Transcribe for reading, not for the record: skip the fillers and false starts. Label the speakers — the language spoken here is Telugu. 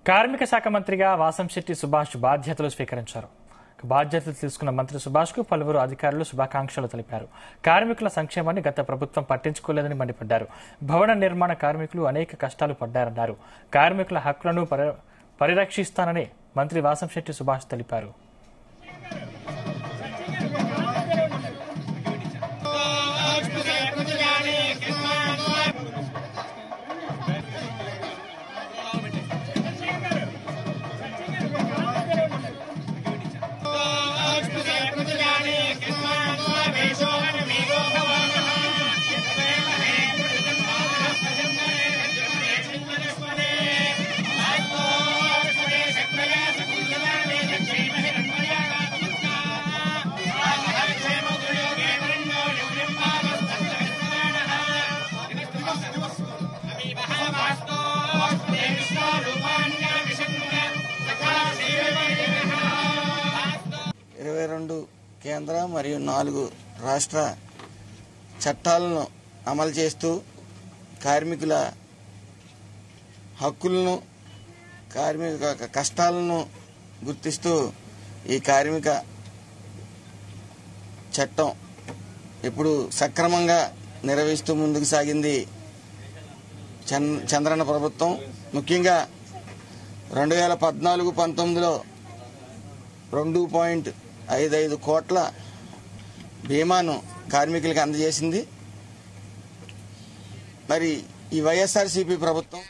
Speaker 1: కార్మిక శాఖ మంత్రిగా వాసంశెట్టి సుభాష్ బాధ్యతలు స్వీకరించారు. బాధ్యతలు తీసుకున్న మంత్రి సుభాష్ కు పలువురు అధికారులు శుభాకాంక్షలు తెలిపారు. కార్మికుల సంక్షేమాన్ని గత ప్రభుత్వం పట్టించుకోలేదని మండిపడ్డారు. భవన నిర్మాణ కార్మికులు అనేక కష్టాలు పడ్డారన్నారు. కార్మికుల హక్కులను పరిరక్షిస్తానని మంత్రి వాసంశెట్టి సుభాష్ తెలిపారు.
Speaker 2: కేంద్ర మరియు 4 రాష్ట్ర చట్టాలను అమలు చేస్తూ కార్మికుల హక్కులను, కార్మిక కష్టాలను గుర్తిస్తూ ఈ కార్మిక చట్టం ఇప్పుడు సక్రమంగా నిర్వహిస్తూ ముందుకు సాగింది చంద్రన్న ప్రభుత్వం. ముఖ్యంగా 2014-19లో 2.55 కోట్ల బీమాను కార్మికులకు అందజేసింది. మరి ఈ వైఎస్ఆర్సీపీ ప్రభుత్వం